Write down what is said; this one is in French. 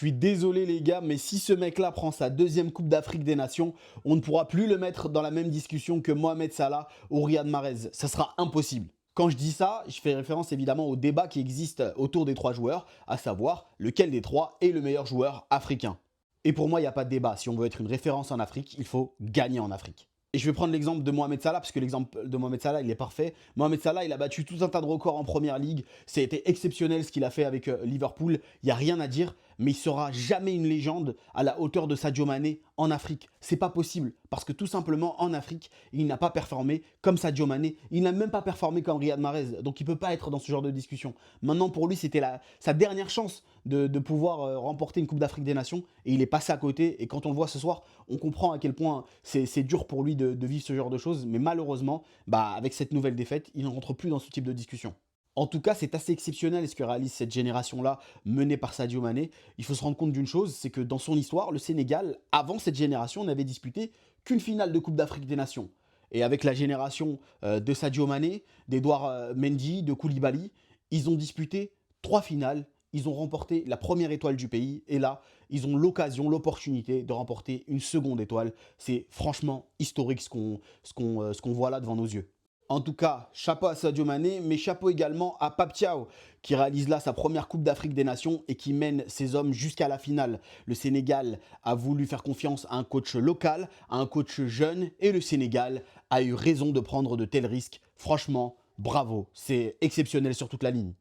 suis désolé les gars, mais si ce mec-là prend sa deuxième Coupe d'Afrique des Nations, on ne pourra plus le mettre dans la même discussion que Mohamed Salah ou Riyad Mahrez. Ça sera impossible. Quand je dis ça, je fais référence évidemment au débat qui existe autour des trois joueurs, à savoir lequel des trois est le meilleur joueur africain. Et pour moi, il n'y a pas de débat. Si on veut être une référence en Afrique, il faut gagner en Afrique. Et je vais prendre l'exemple de Mohamed Salah, parce que l'exemple de Mohamed Salah, il est parfait. Mohamed Salah, il a battu tout un tas de records en première ligue. C'était exceptionnel ce qu'il a fait avec Liverpool. Il n'y a rien à dire, mais il sera jamais une légende à la hauteur de Sadio Mané en Afrique. C'est pas possible, parce que tout simplement, en Afrique, il n'a pas performé comme Sadio Mané. Il n'a même pas performé comme Riyad Mahrez. Donc il ne peut pas être dans ce genre de discussion. Maintenant, pour lui, c'était sa dernière chance de pouvoir remporter une Coupe d'Afrique des Nations. Et il est passé à côté. Et quand on le voit ce soir, on comprend à quel point c'est dur pour lui de vivre ce genre de choses. Mais malheureusement, avec cette nouvelle défaite, il ne rentre plus dans ce type de discussion. En tout cas, c'est assez exceptionnel ce que réalise cette génération-là, menée par Sadio Mané. Il faut se rendre compte d'une chose, c'est que dans son histoire, le Sénégal, avant cette génération, n'avait disputé qu'une finale de Coupe d'Afrique des Nations. Et avec la génération de Sadio Mané, d'Edouard Mendy, de Koulibaly, ils ont disputé 3 finales. Ils ont remporté la première étoile du pays. Et là, ils ont l'occasion, l'opportunité de remporter une seconde étoile. C'est franchement historique ce qu'on voit là devant nos yeux. En tout cas, chapeau à Sadio Mané, mais chapeau également à Pape Thiaw, qui réalise là sa première Coupe d'Afrique des Nations et qui mène ses hommes jusqu'à la finale. Le Sénégal a voulu faire confiance à un coach local, à un coach jeune, et le Sénégal a eu raison de prendre de tels risques. Franchement, bravo, c'est exceptionnel sur toute la ligne.